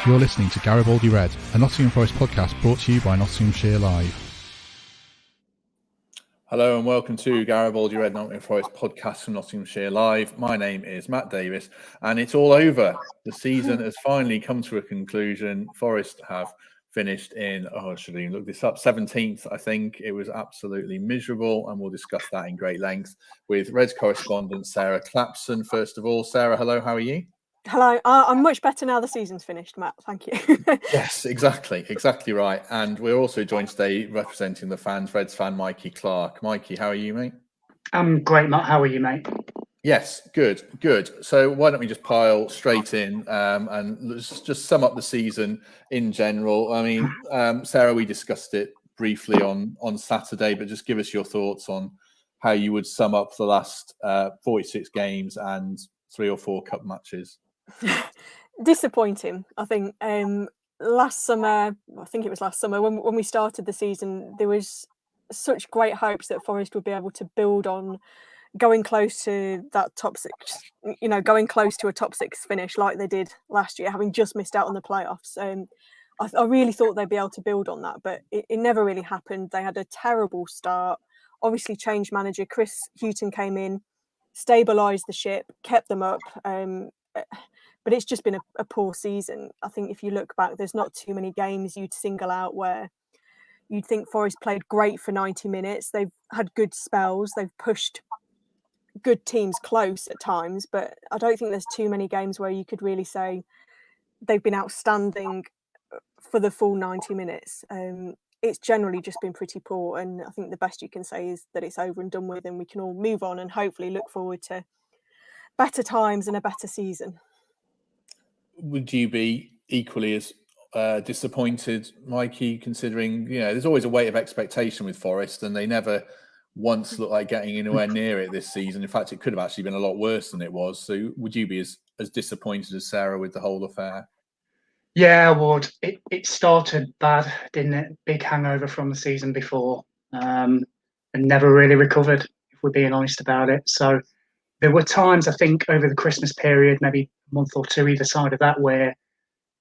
You're listening to Garibaldi Red, a Nottingham Forest podcast brought to you by Nottinghamshire Live. Hello and welcome to Garibaldi Red, Nottingham Forest podcast from Nottinghamshire Live. My name is Matt Davies and it's all over. The season has finally come to a conclusion. Forest have finished in, I should even look this up, 17th, I think. It was absolutely miserable, and we'll discuss that in great length with Reds correspondent Sarah Clapson. First of all, Sarah, hello, how are you? Hello, I'm much better now the season's finished, Matt. Thank you. Yes, exactly right. And we're also joined today representing the fans, Reds fan Mikey Clarke. Mikey, how are you, mate? I'm great, Matt. How are you, mate? Yes, good. So why don't we just pile straight in and let's just sum up the season in general. I mean, Sarah, we discussed it briefly on Saturday, but just give us your thoughts on how you would sum up the last 46 games and 3 or 4 cup matches. Disappointing, I think. Last summer, when we started the season, there was such great hopes that Forest would be able to build on going close to that top 6, going close to a top 6 finish like they did last year, having just missed out on the playoffs. I really thought they'd be able to build on that, but it never really happened. They had a terrible start. Obviously, changed manager. Chris Hughton came in, stabilised the ship, kept them up. But it's just been a poor season. I think if you look back, there's not too many games you'd single out where you'd think Forest played great for 90 minutes. They've had good spells. They've pushed good teams close at times, but I don't think there's too many games where you could really say they've been outstanding for the full 90 minutes. It's generally just been pretty poor, and I think the best you can say is that it's over and done with, and we can all move on and hopefully look forward to better times and a better season. Would you be equally as disappointed, Mikey, considering, there's always a weight of expectation with Forest and they never once looked like getting anywhere near it this season? In fact, it could have actually been a lot worse than it was. So would you be as disappointed as Sarah with the whole affair? Yeah, I would. It started bad, didn't it? Big hangover from the season before, and never really recovered, if we're being honest about it. So there were times, I think, over the Christmas period, maybe a month or two either side of that, where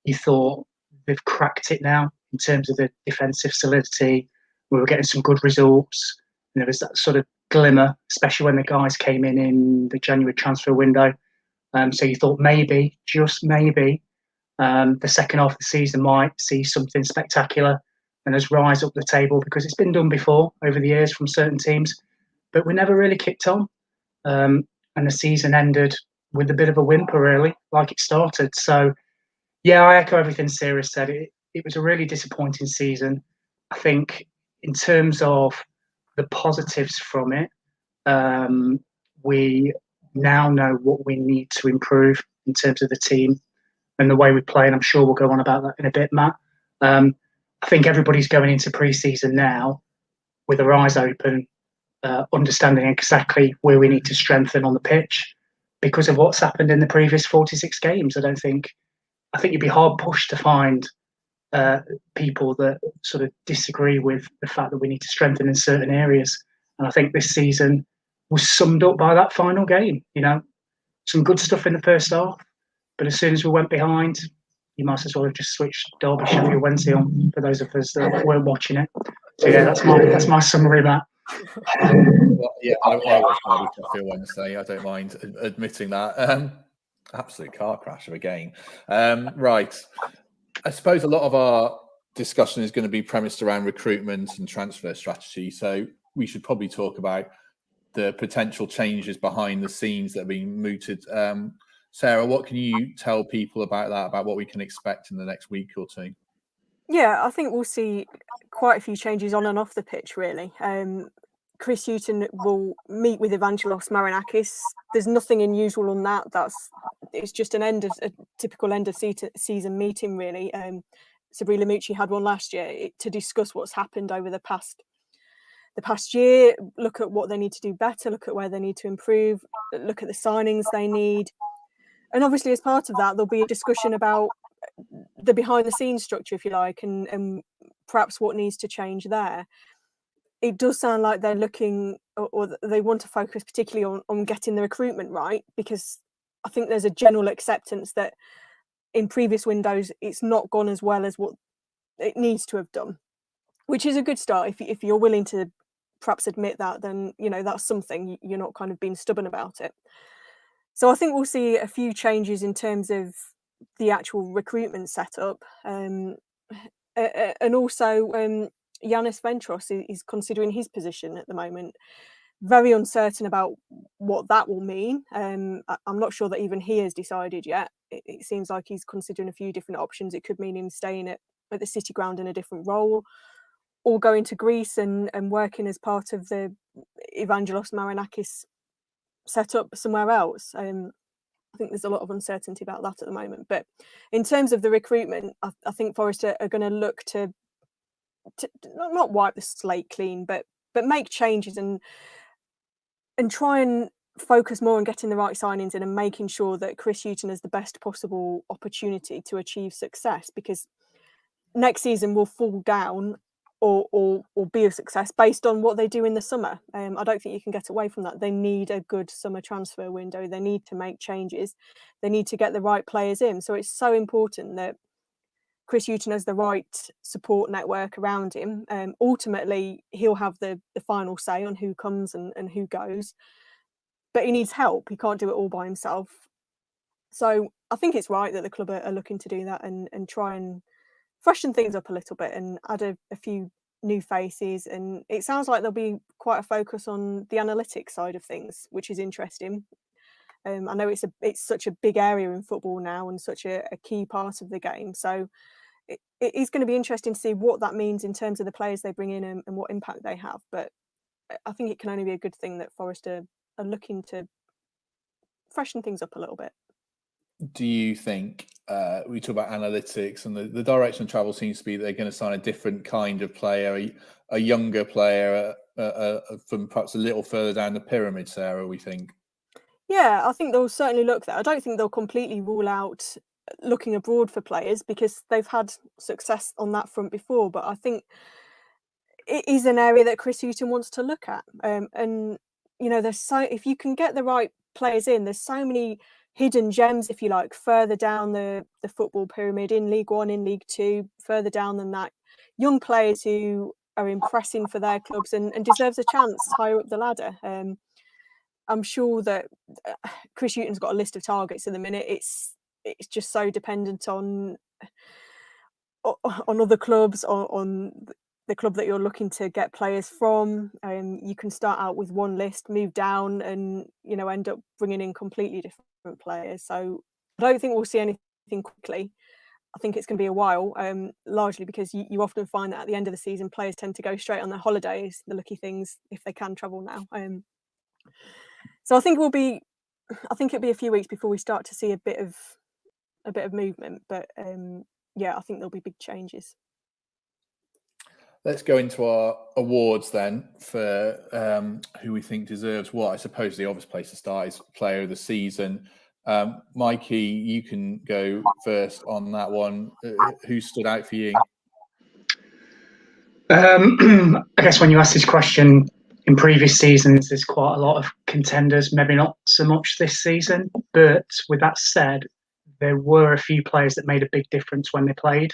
you thought they've cracked it now in terms of the defensive solidity. We were getting some good results. And there was that sort of glimmer, especially when the guys came in the January transfer window. So you thought maybe, just maybe, the second half of the season might see something spectacular and us rise up the table, because it's been done before over the years from certain teams. But we never really kicked on. And the season ended with a bit of a whimper, really, like it started. So, yeah, I echo everything Sarah said. It was a really disappointing season. I think in terms of the positives from it, we now know what we need to improve in terms of the team and the way we play, and I'm sure we'll go on about that in a bit, Matt. I think everybody's going into pre-season now with their eyes open, understanding exactly where we need to strengthen on the pitch because of what's happened in the previous 46 games. I think you'd be hard pushed to find people that sort of disagree with the fact that we need to strengthen in certain areas. And I think this season was summed up by that final game. Some good stuff in the first half, but as soon as we went behind, you might as well have just switched Derby Sheffield Wednesday on for those of us that weren't watching it. So yeah, that's my summary of that. Well, yeah, I watched Derby Sheffield Wednesday. I don't mind admitting that. Absolute car crash of a game. Right. I suppose a lot of our discussion is going to be premised around recruitment and transfer strategy. So we should probably talk about the potential changes behind the scenes that are being mooted. Sarah, what can you tell people about that, about what we can expect in the next week or two? Yeah, I think we'll see quite a few changes on and off the pitch, really. Chris Hughton will meet with Evangelos Marinakis. There's nothing unusual on that. It's just a typical end of season meeting, really. Sabri Lamucci had one last year to discuss what's happened over the past year. Look at what they need to do better. Look at where they need to improve. Look at the signings they need. And obviously, as part of that, there'll be a discussion about the behind-the-scenes structure, if you like, and perhaps what needs to change there. It does sound like they're looking, or they want to focus particularly on getting the recruitment right, because I think there's a general acceptance that in previous windows, it's not gone as well as what it needs to have done, which is a good start. If you're willing to perhaps admit that, then that's something. You're not kind of being stubborn about it. So I think we'll see a few changes in terms of the actual recruitment setup, and also Yanis Ventros is considering his position at the moment. Very uncertain about what that will mean. I'm not sure that even he has decided yet. It seems like he's considering a few different options. It could mean him staying at the City Ground in a different role, or going to Greece and working as part of the Evangelos Marinakis setup somewhere else. I think there's a lot of uncertainty about that at the moment. But in terms of the recruitment, I think Forest are going to look to not wipe the slate clean, but make changes and try and focus more on getting the right signings in and making sure that Chris Hughton has the best possible opportunity to achieve success, because next season will fall down or be a success based on what they do in the summer. I don't think you can get away from that. They need a good summer transfer window. They need to make changes. They need to get the right players in. So it's so important that Chris Hughton has the right support network around him. Ultimately, he'll have the final say on who comes and who goes. But he needs help. He can't do it all by himself. So I think it's right that the club are looking to do that and try and freshen things up a little bit and add a few new faces. And it sounds like there'll be quite a focus on the analytics side of things, which is interesting. I know it's such a big area in football now and such a key part of the game. So it is going to be interesting to see what that means in terms of the players they bring in and what impact they have. But I think it can only be a good thing that Forest are looking to freshen things up a little bit. Do you think we talk about analytics and the direction of travel seems to be they're going to sign a different kind of player, a younger player from perhaps a little further down the pyramid, Sarah, we think? Yeah, I think they'll certainly look there. I don't think they'll completely rule out looking abroad for players because they've had success on that front before. But I think it is an area that Chris Hughton wants to look at. And, if you can get the right players in, there's so many hidden gems, if you like, further down the football pyramid in League One, in League Two, further down than that. Young players who are impressing for their clubs and deserves a chance higher up the ladder. I'm sure that Chris Hughton's got a list of targets in the minute. It's just so dependent on other clubs, on the club that you're looking to get players from. You can start out with one list, move down, and end up bringing in completely different players. So I don't think we'll see anything quickly. I think it's going to be a while, largely because you often find that at the end of the season, players tend to go straight on their holidays, the lucky things, if they can travel now. So I think it'll be a few weeks before we start to see a bit of movement. But I think there'll be big changes. Let's go into our awards then for who we think deserves what. I suppose the obvious place to start is Player of the Season. Mikey, you can go first on that one. Who stood out for you? I guess when you ask this question in previous seasons, there's quite a lot of contenders, maybe not so much this season. But with that said, there were a few players that made a big difference when they played.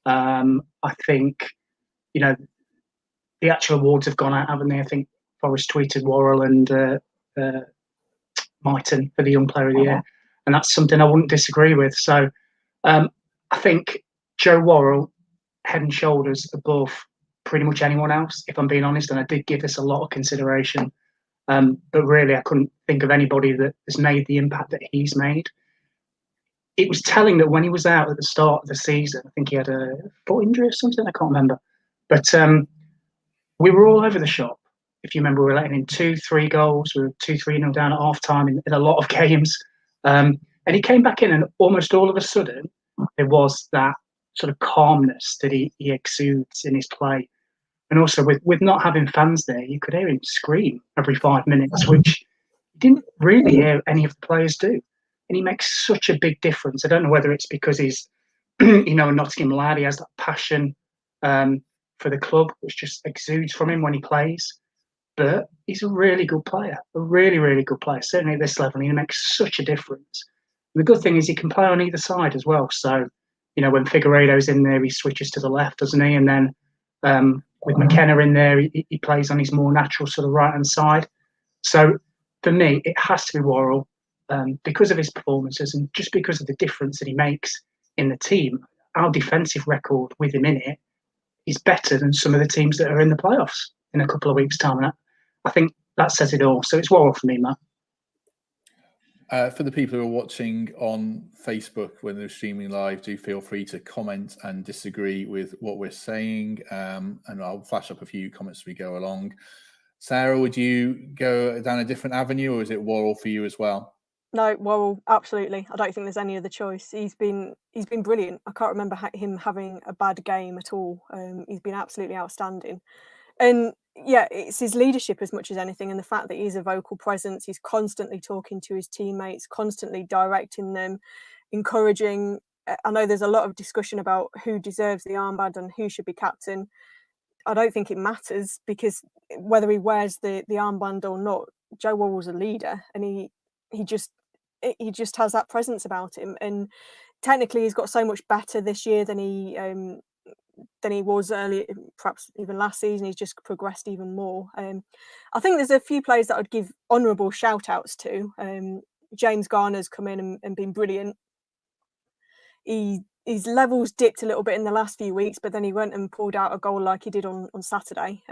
I think, the actual awards have gone out, haven't they? I think Forest tweeted Worrell and Mighton for the Young Player of the Year. And that's something I wouldn't disagree with. So I think Joe Worrell, head and shoulders above pretty much anyone else, if I'm being honest. And I did give this a lot of consideration. But really, I couldn't think of anybody that has made the impact that he's made. It was telling that when he was out at the start of the season, I think he had a foot injury or something, I can't remember. But we were all over the shop. If you remember, we were letting in 2-3 goals. We were 2-3-0 down at half time in a lot of games. And he came back in, and almost all of a sudden, there was that sort of calmness that he exudes in his play. And also, with not having fans there, you could hear him scream every 5 minutes, which you didn't really hear any of the players do. And he makes such a big difference. I don't know whether it's because he's, a Nottingham lad. He has that passion for the club, which just exudes from him when he plays. But he's a really good player, a really, really good player. Certainly at this level, he makes such a difference. And the good thing is he can play on either side as well. So, when Figueiredo's in there, he switches to the left, doesn't he? And then with McKenna in there, he plays on his more natural sort of right-hand side. So for me, it has to be Worrell because of his performances and just because of the difference that he makes in the team. Our defensive record with him in it is better than some of the teams that are in the playoffs in a couple of weeks' time. And I think that says it all. So it's Worrell for me, Matt. For the people who are watching on Facebook when they're streaming live, do feel free to comment and disagree with what we're saying. And I'll flash up a few comments as we go along. Sarah, would you go down a different avenue, or is it Worrell for you as well? No, Worrell, absolutely. I don't think there's any other choice. He's been brilliant. I can't remember him having a bad game at all. He's been absolutely outstanding. And yeah, it's his leadership as much as anything, and the fact that he's a vocal presence. He's constantly talking to his teammates, constantly directing them, encouraging. I know there's a lot of discussion about who deserves the armband and who should be captain. I don't think it matters, because whether he wears the armband or not, Joe Worrell's a leader, and he just has that presence about him. And technically, he's got so much better this year than he was earlier, perhaps even last season. He's just progressed even more. I think there's a few players that I'd give honourable shout outs to. James Garner's come in and been brilliant. His levels dipped a little bit in the last few weeks, but then he went and pulled out a goal like he did on Saturday.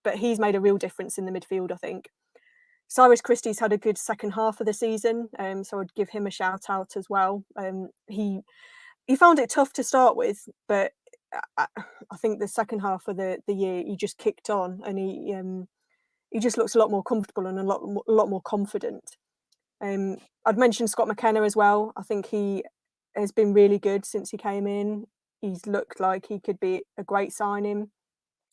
But he's made a real difference in the midfield, I think. Cyrus Christie's had a good second half of the season, so I'd give him a shout out as well. He found it tough to start with, but I think the second half of the year he just kicked on, and he just looks a lot more comfortable and a lot more confident. I'd mentioned Scott McKenna as well. I think he has been really good since he came in. He's looked like he could be a great signing,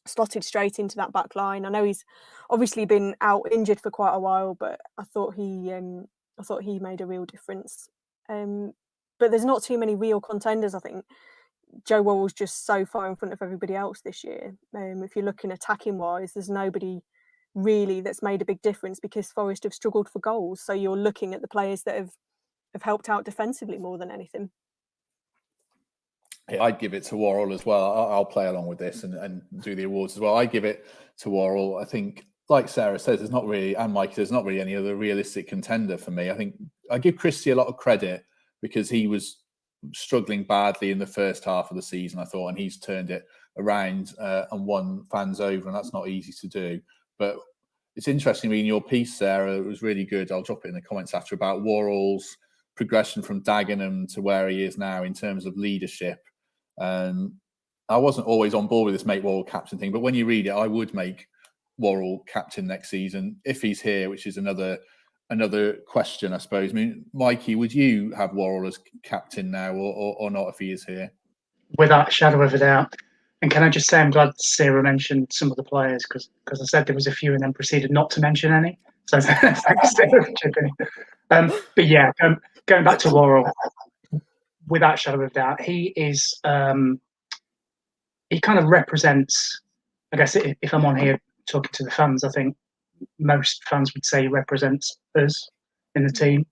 slotted straight into that back line. I know he's obviously been out injured for quite a while, but I thought he made a real difference. But there's not too many real contenders. I think Joe Worrell's just so far in front of everybody else this year. If you're looking attacking wise, there's nobody really that's made a big difference, because Forest have struggled for goals. So you're looking at the players that have helped out defensively more than anything. I'd give it to Worrell as well. I'll play along with this and do the awards as well. I give it to Worrell. I think, like Sarah says, there's not really, and Mike, there's not really any other realistic contender for me. I think I give Christie a lot of credit because he was struggling badly in the first half of the season, I thought, and he's turned it around and won fans over, and that's not easy to do. But it's interesting reading your piece, Sarah. It was really good. I'll drop it in the comments after, about Worrell's progression from Dagenham to where he is now in terms of leadership. I wasn't always on board with this make Worrell captain thing, but when you read it, I would make Worrell captain next season if he's here, which is another question, I suppose. I mean, Mikey, would you have Worrell as captain now or not if he is here? Without a shadow of a doubt. And can I just say I'm glad Sarah mentioned some of the players, because I said there was a few and then proceeded not to mention any. So thanks, Sarah, for chipping in. But yeah, going back to Worrell, without a shadow of a doubt, he is. He kind of represents. I guess if I'm on here talking to the fans, I think most fans would say he represents us in the team.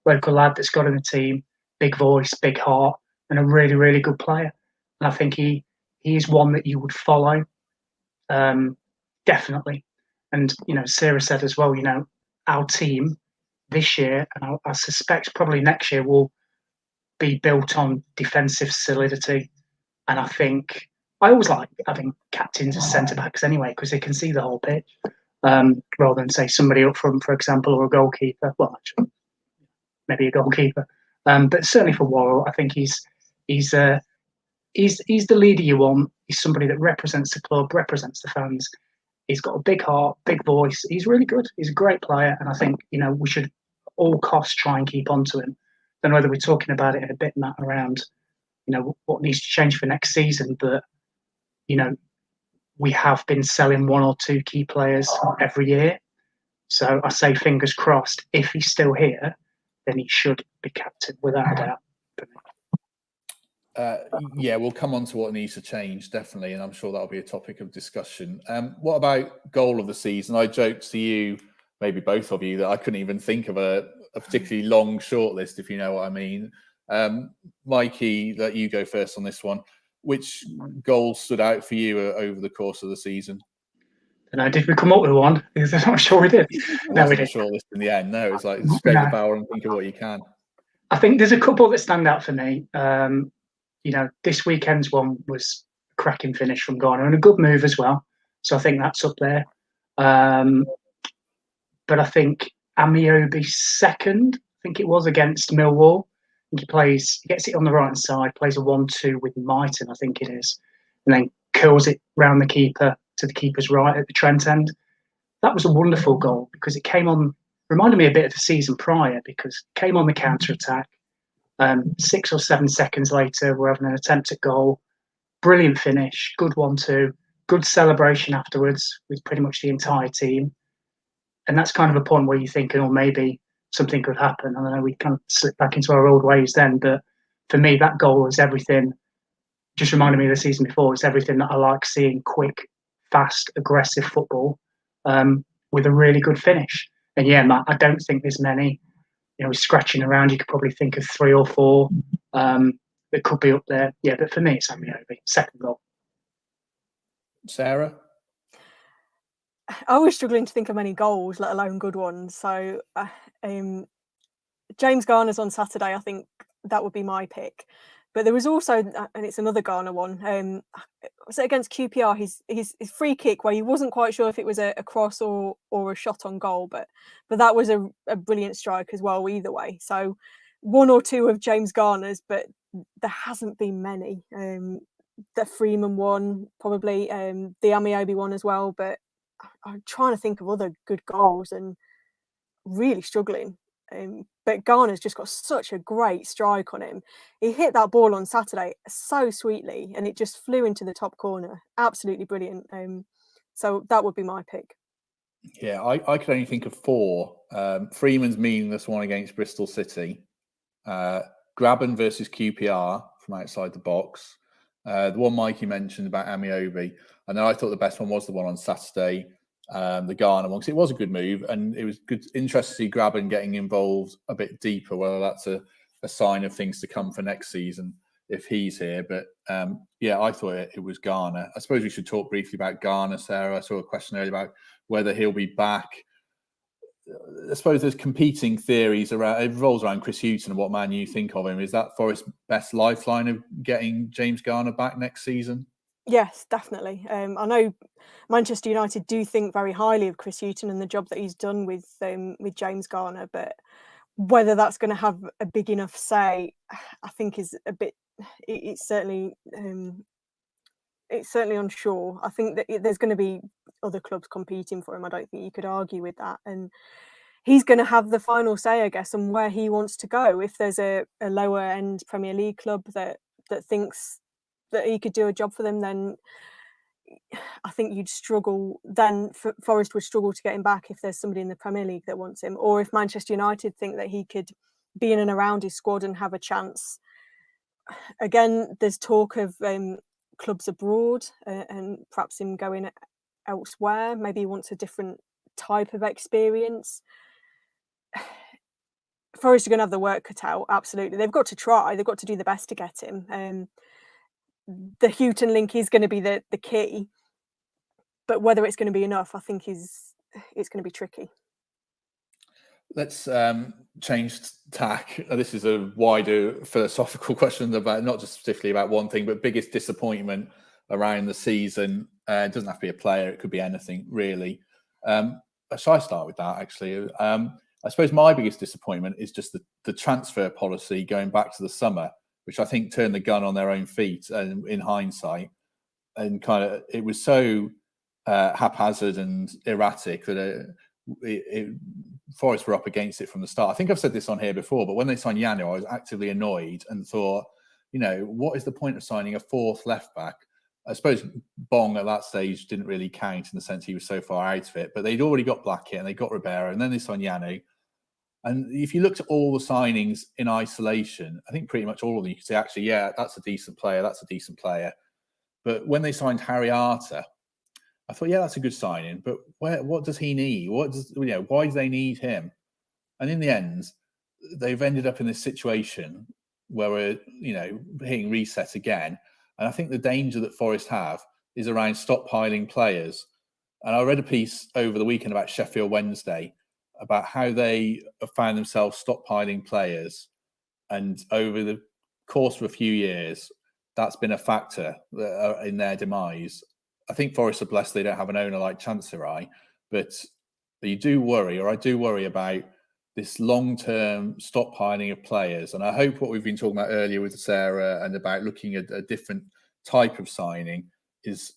Local lad that's got in the team, big voice, big heart, and a really, really good player. And I think he is one that you would follow, definitely. And Sarah said as well, our team this year, and I suspect probably next year, will be built on defensive solidity. And I think I always like having captains as centre backs anyway, because they can see the whole pitch, rather than say somebody up front, for example, or a goalkeeper. Well, actually, maybe a goalkeeper. But certainly for Worrell, I think he's the leader you want. He's somebody that represents the club, represents the fans. He's got a big heart, big voice. He's really good. He's a great player, and I think we should at all costs try and keep on to him. Don't know whether we're talking about it in a bit, Matt, around what needs to change for next season, but we have been selling one or two key players every year. So I say fingers crossed, if he's still here, then he should be captain without a doubt. Yeah, we'll come on to what needs to change, definitely, and I'm sure that'll be a topic of discussion. What about goal of the season? I joked to you, maybe both of you, that I couldn't even think of a a particularly long shortlist, if you know what I mean. Mikey, let you go first on this one. Which goals stood out for you over the course of the season? And did we come up with one? Because I'm not sure we did. No, we didn't. Shortlist in the end. No, it's like scrape the barrel and think of what you can. I think there's a couple that stand out for me. This weekend's one was a cracking finish from Ghana and a good move as well. So I think that's up there. But I think Amiobi's second, I think it was against Millwall. He gets it on the right hand side, plays a 1-2 with Mighton, I think it is, and then curls it round the keeper to the keeper's right at the Trent end. That was a wonderful goal because it reminded me a bit of the season prior because it came on the counter attack. 6 or 7 seconds later, we're having an attempt at goal. Brilliant finish, good 1-2, good celebration afterwards with pretty much the entire team. And that's kind of a point where you think, oh, maybe something could happen. I don't know, we kind of slipped back into our old ways then. But for me, that goal was everything. Just reminded me of the season before. It's everything that I like seeing: quick, fast, aggressive football with a really good finish. And yeah, Matt, I don't think there's many. Scratching around, you could probably think of 3 or 4 that could be up there. Yeah, but for me, it's Amiobi, second goal. Sarah? I was struggling to think of many goals, let alone good ones. So James Garner's on Saturday. I think that would be my pick. But there was also, and it's another Garner one, was it against QPR? His free kick where he wasn't quite sure if it was a cross or a shot on goal, but that was a brilliant strike as well either way. So 1 or 2 of James Garner's, but there hasn't been many. The Freeman one, probably, the Amiobi one as well, but I'm trying to think of other good goals and really struggling. But Garner's just got such a great strike on him. He hit that ball on Saturday so sweetly and it just flew into the top corner. Absolutely brilliant. So that would be my pick. Yeah, I could only think of 4. Freeman's meaningless one against Bristol City. Graben versus QPR from outside the box. The one Mikey mentioned about Amiobi. And then I thought the best one was the one on Saturday, the Garner one, because it was a good move. And it was good, interesting to see Graben getting involved a bit deeper, whether that's a sign of things to come for next season if he's here. But yeah, I thought it was Garner. I suppose we should talk briefly about Garner, Sarah. I saw a question earlier about whether he'll be back. I suppose there's competing theories around. It revolves around Chris Hughton and what Man you think of him. Is that Forest's best lifeline of getting James Garner back next season? Yes, definitely. I know Manchester United do think very highly of Chris Hughton and the job that he's done with James Garner, but whether that's going to have a big enough say, I think is a bit. It's certainly unsure. I think that there's going to be other clubs competing for him. I don't think you could argue with that, and he's going to have the final say, I guess, on where he wants to go. If there's a lower end Premier League club that thinks that he could do a job for them, then I think you'd struggle. Then Forest would struggle to get him back if there's somebody in the Premier League that wants him, or if Manchester United think that he could be in and around his squad and have a chance. Again, there's talk of clubs abroad and perhaps him going elsewhere. Maybe he wants a different type of experience. Forest are going to have the work cut out. Absolutely, they've got to try. They've got to do the best to get him. The Hughton link is going to be the key, but whether it's going to be enough, I think it's going to be tricky. Let's change tack. This is a wider philosophical question about not just specifically about one thing, but biggest disappointment around the season. It doesn't have to be a player; it could be anything really. Shall I start with that? Actually, I suppose my biggest disappointment is just the transfer policy going back to the summer, which I think turned the gun on their own feet. And in hindsight, and kind of it was so haphazard and erratic that Forest were up against it from the start. I think I've said this on here before, but when they signed Yano, I was actively annoyed and thought, what is the point of signing a 4th left back? I suppose Bong at that stage didn't really count in the sense he was so far out of it, but they'd already got Blackett and they got Ribeiro, and then they signed Yano. And if you looked at all the signings in isolation, I think pretty much all of them, you could say, actually, yeah, that's a decent player. That's a decent player. But when they signed Harry Arter, I thought, yeah, that's a good signing. But what does he need? Why do they need him? And in the end, they've ended up in this situation where we're, hitting reset again. And I think the danger that Forest have is around stockpiling players. And I read a piece over the weekend about Sheffield Wednesday about how they have found themselves stockpiling players. And over the course of a few years, that's been a factor in their demise. I think Forest are blessed they don't have an owner like Chancerai, but I do worry about this long-term stockpiling of players. And I hope what we've been talking about earlier with Sarah and about looking at a different type of signing is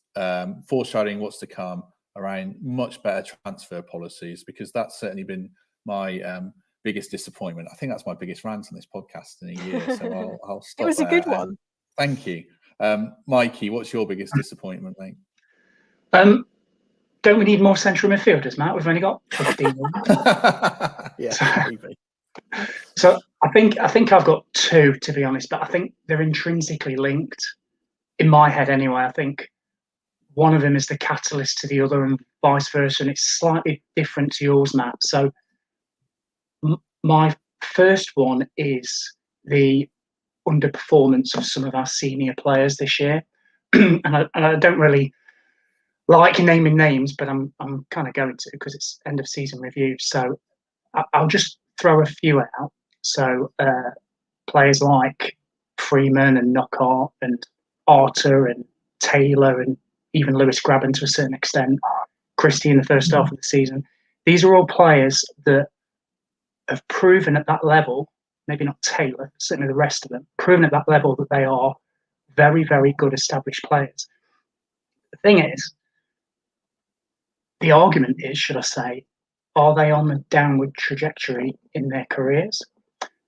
foreshadowing what's to come around much better transfer policies, because that's certainly been my biggest disappointment. I think that's my biggest rant on this podcast in a year, so I'll stop. It was a good one. Thank you. Mikey, what's your biggest disappointment, mate? Don't we need more central midfielders, Matt? We've only got 15. Yeah, maybe. So I think I've got two, to be honest, but I think they're intrinsically linked in my head anyway. I think one of them is the catalyst to the other and vice versa, and it's slightly different to yours, Matt. So my first one is the underperformance of some of our senior players this year. and I don't really like naming names, but I'm kind of going to, because it's end of season review. So I'll just throw a few out. So players like Freeman and Knockhart and Arter and Taylor and even Lewis Grabban to a certain extent, Christie in the first half of the season. These are all players that have proven at that level, maybe not Taylor, certainly the rest of them, proven at that level that they are very, very good established players. The thing is, the argument is, should I say, are they on the downward trajectory in their careers?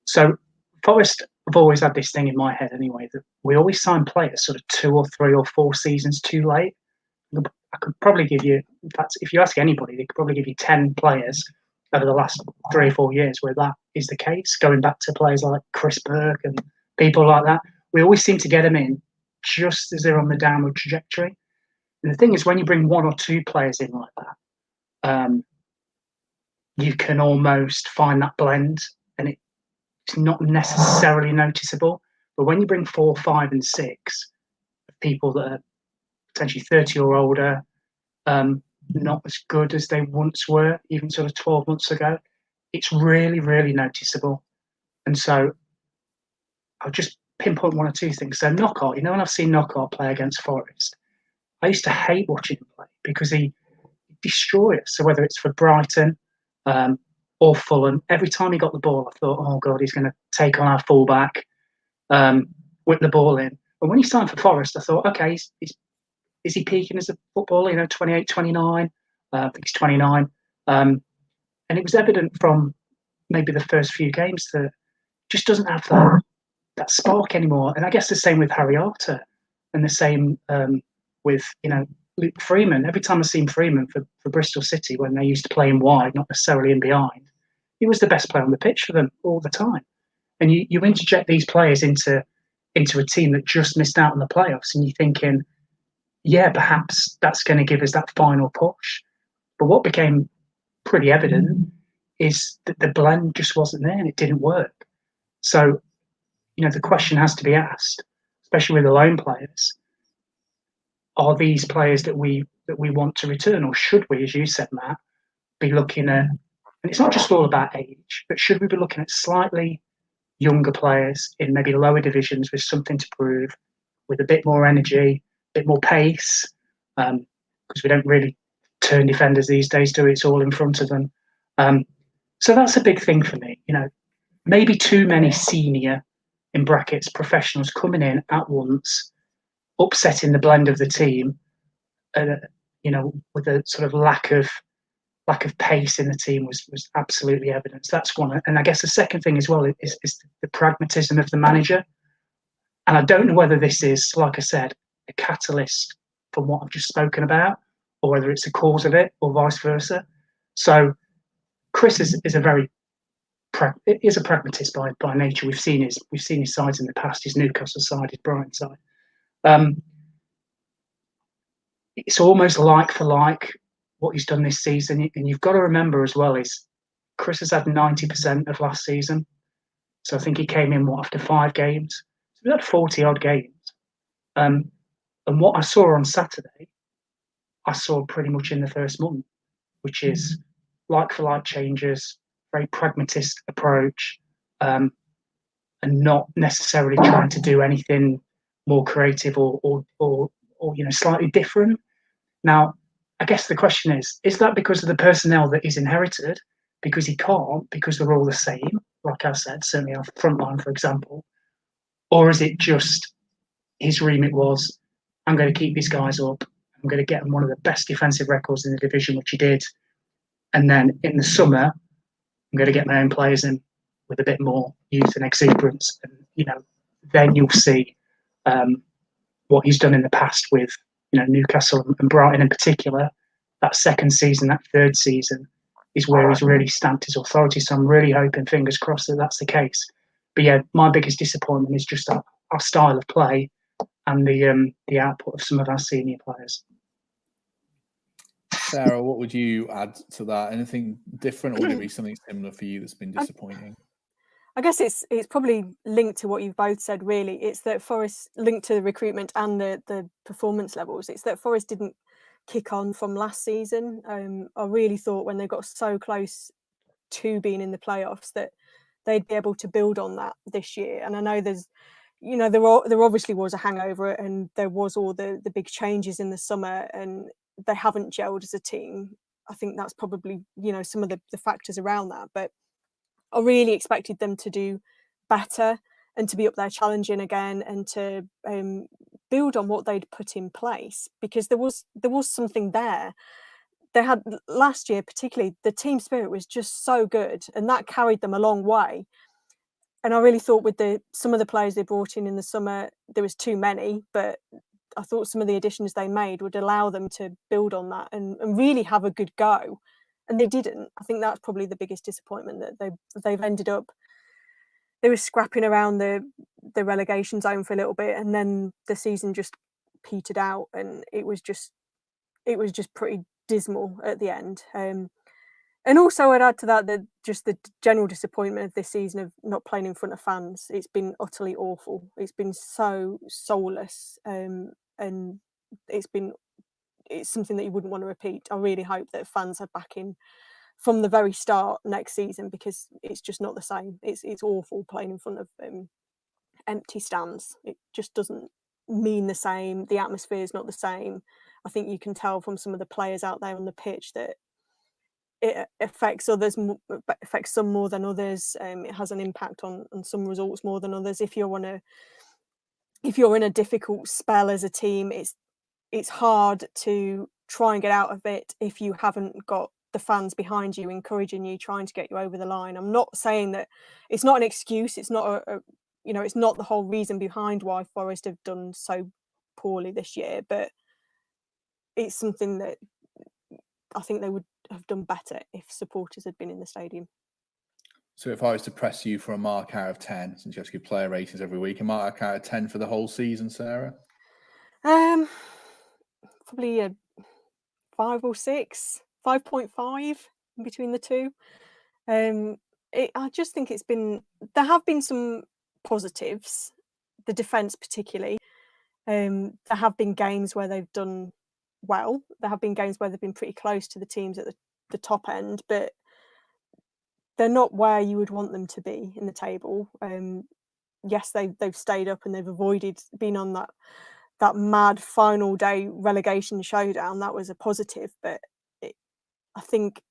So Forest have always had this thing in my head anyway, that we always sign players sort of 2 or 3 or 4 seasons too late. I could probably give you, in fact, if you ask anybody, they could probably give you 10 players over the last 3 or 4 years where that is the case, going back to players like Chris Burke and people like that. We always seem to get them in just as they're on the downward trajectory. And the thing is, when you bring 1 or 2 players in like that, you can almost find that blend, and it's not necessarily noticeable. But when you bring 4, 5, and 6 people that are potentially 30 or older, not as good as they once were, even sort of 12 months ago, it's really, really noticeable. And so I'll just pinpoint 1 or 2 things. So Knockhart, when I've seen Knockhart play against Forest, I used to hate watching him play because he destroyed us. So whether it's for Brighton or Fulham, every time he got the ball, I thought, oh God, he's going to take on our fullback, whip the ball in. But when he signed for Forest, I thought, okay, is he peaking as a footballer? 28, 29. I think he's 29. And it was evident from maybe the first few games that just doesn't have that spark anymore. And I guess the same with Harry Arter, and the same with Luke Freeman. Every time I've seen Freeman for Bristol City, when they used to play him wide, not necessarily in behind, he was the best player on the pitch for them all the time. And you interject these players into a team that just missed out on the playoffs, and you're thinking, yeah, perhaps that's going to give us that final push. But what became pretty evident is that the blend just wasn't there and it didn't work. So, the question has to be asked, especially with the loan players, are these players that we want to return, or should we, as you said, Matt, be looking at, and it's not just all about age, but should we be looking at slightly younger players in maybe lower divisions with something to prove, with a bit more energy, a bit more pace, because we don't really turn defenders these days, do we? It's all in front of them. So that's a big thing for me. Maybe too many senior, in brackets, professionals coming in at once, upsetting the blend of the team, with a sort of lack of pace in the team was absolutely evident. That's one. And I guess the second thing as well is the pragmatism of the manager. And I don't know whether this is, like I said, a catalyst from what I've just spoken about, or whether it's a cause of it, or vice versa. So Chris is a pragmatist by nature. We've seen his sides in the past, his Newcastle side, his Brighton side. It's almost like for like what he's done this season. And you've got to remember as well is Chris has had 90% of last season. So I think he came in after 5 games. So we had 40 odd games. And what I saw on Saturday, I saw pretty much in the first month, which is like for like changes, very pragmatist approach, and not necessarily trying to do anything more creative or slightly different. Now, I guess the question is that because of the personnel that he's inherited? Because he can't, because they're all the same, like I said, certainly on the front line, for example? Or is it just his remit was, I'm going to keep these guys up, I'm going to get them one of the best defensive records in the division, which he did, and then in the summer, I'm going to get my own players in with a bit more youth and exuberance, and then you'll see what he's done in the past with Newcastle and Brighton in particular. That second season, that third season, is where he's really stamped his authority. So I'm really hoping, fingers crossed, that that's the case. But yeah, my biggest disappointment is just our style of play and the output of some of our senior players. Sarah, what would you add to that? Anything different, or would it be something similar for you that's been disappointing? I guess it's probably linked to what you've both said, really. It's that Forest, linked to the recruitment and the performance levels, it's that Forest didn't kick on from last season. I really thought when they got so close to being in the playoffs that they'd be able to build on that this year. And I know there obviously was a hangover, and there was all the big changes in the summer, and they haven't gelled as a team. I think that's probably some of the factors around that, but I really expected them to do better and to be up there challenging again, and to build on what they'd put in place, because there was something there. They had last year, particularly, the team spirit was just so good, and that carried them a long way. And I really thought with some of the players they brought in the summer, there was too many, but I thought some of the additions they made would allow them to build on that and really have a good go. And they didn't. I think that's probably the biggest disappointment, that they've ended up. They were scrapping around the relegation zone for a little bit, and then the season just petered out, and it was just pretty dismal at the end. And also, I'd add to that just the general disappointment of this season of not playing in front of fans. It's been utterly awful. It's been so soulless, and it's something that you wouldn't want to repeat. I really hope that fans are back in from the very start next season, because it's just not the same. It's awful playing in front of empty stands. It just doesn't mean the same. The atmosphere is not the same. I think you can tell from some of the players out there on the pitch that it affects some more than others. It has an impact on some results more than others. If you're in a difficult spell as a team, it's hard to try and get out of it if you haven't got the fans behind you, encouraging you, trying to get you over the line. I'm not saying that it's not an excuse. It's not it's not the whole reason behind why Forest have done so poorly this year, but it's something that I think they would have done better if supporters had been in the stadium. So if I was to press you for a mark out of 10, since you have to give player ratings every week, a mark out of 10 for the whole season, Sarah? Probably a 5 or 6, 5.5 in between the two. I just think there have been some positives, the defence particularly. There have been games where they've done well. There have been games where they've been pretty close to the teams at the top end, but they're not where you would want them to be in the table. Yes, they've stayed up and they've avoided being on that mad final day relegation showdown. That was a positive, but I think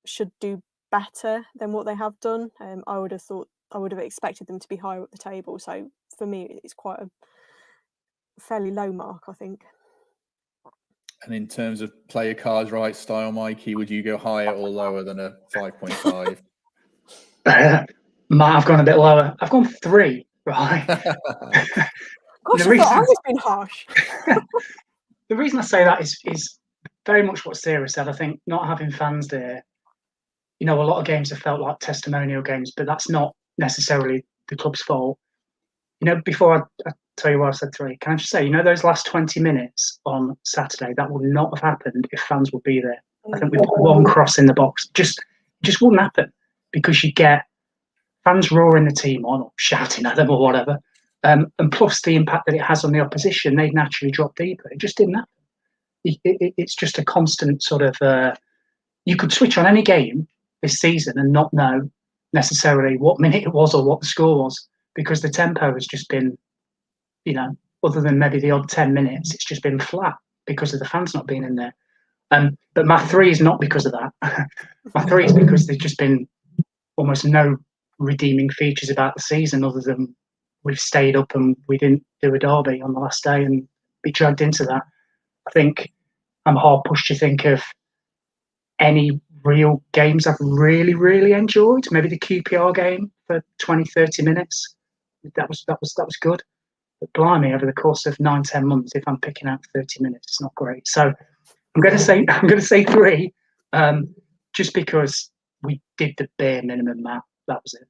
should do better than what they have done. I would have expected them to be higher up the table. So for me, it's quite a fairly low mark, I think. And in terms of player cards right style, Mikey, would you go higher or lower than a 5.5? Matt, I've gone a bit lower. I've gone 3, right? Gosh, I thought I was being harsh. The reason I say that is very much what Sarah said. I think not having fans there, a lot of games have felt like testimonial games, but that's not necessarily the club's fault. Before I tell you why I said 3, can I just say, those last 20 minutes on Saturday, that would not have happened if fans would be there. I think we put one cross in the box. Just wouldn't happen, because you get fans roaring the team on or shouting at them or whatever, and plus the impact that it has on the opposition, they'd naturally drop deeper. It just didn't happen. It's just a constant sort of. You could switch on any game this season and not know necessarily what minute it was or what the score was, because the tempo has just been, other than maybe the odd 10 minutes, it's just been flat because of the fans not being in there. But my 3 is not because of that. My 3 is because there's just been almost no redeeming features about the season other than we've stayed up and we didn't do a derby on the last day and be dragged into that. I think I'm hard pushed to think of any real games I've really, really enjoyed. Maybe the QPR game for 20, 30 minutes. That was good. But blimey, over the course of 9-10 months, if I'm picking out 30 minutes, it's not great. So I'm going to say 3, just because we did the bare minimum, Matt. That was it.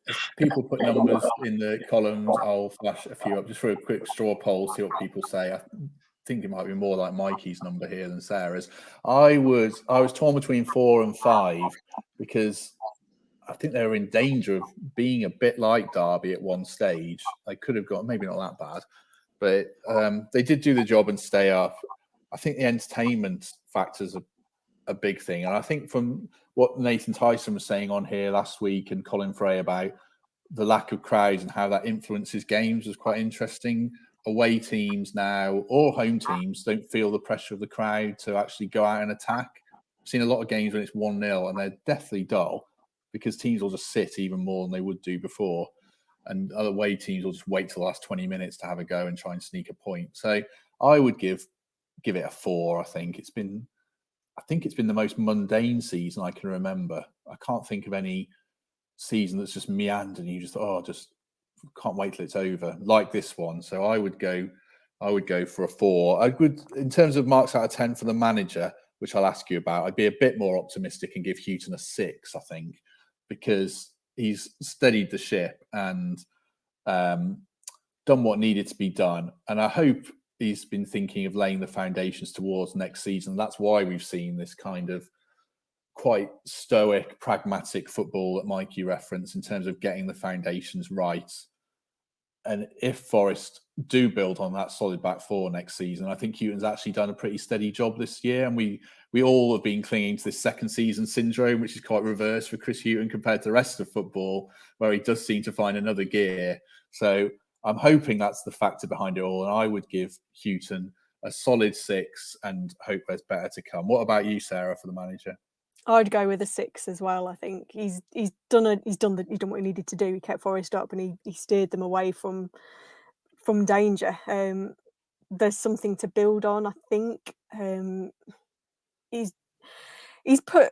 If people put numbers in the columns, I'll flash a few up just for a quick straw poll, see what people say. I think it might be more like Mikey's number here than Sarah's. I was torn between 4 and 5 because I think they were in danger of being a bit like Derby at one stage. They could have got, maybe not that bad, but they did do the job and stay up. I think the entertainment factor's a big thing. And I think from what Nathan Tyson was saying on here last week and Colin Frey about the lack of crowds and how that influences games was quite interesting. Away teams now or home teams don't feel the pressure of the crowd to actually go out and attack. I've seen a lot of games when it's 1-0 and they're deathly dull because teams will just sit even more than they would do before. And other away teams will just wait till the last 20 minutes to have a go and try and sneak a point. So I would give it a 4. I think it's been the most mundane season I can remember. I can't think of any season that's just meandered and you just just can't wait till it's over like this one. So I would go for a 4. I would, in terms of marks out of 10 for the manager, which I'll ask you about, I'd be a bit more optimistic and give Houghton a 6, I think, because he's steadied the ship and done what needed to be done. And I hope he's been thinking of laying the foundations towards next season. That's why we've seen this kind of quite stoic, pragmatic football that Mikey referenced in terms of getting the foundations right. And if Forest do build on that solid back 4 next season, I think Houghton's actually done a pretty steady job this year. And we all have been clinging to this second season syndrome, which is quite reverse for Chris Hughton compared to the rest of football, where he does seem to find another gear. So I'm hoping that's the factor behind it all. And I would give Houghton a solid 6 and hope there's better to come. What about you, Sarah, for the manager? I'd go with a 6 as well. I think he's done what he needed to do. He kept Forest up and he steered them away from danger. There's something to build on. I think he's put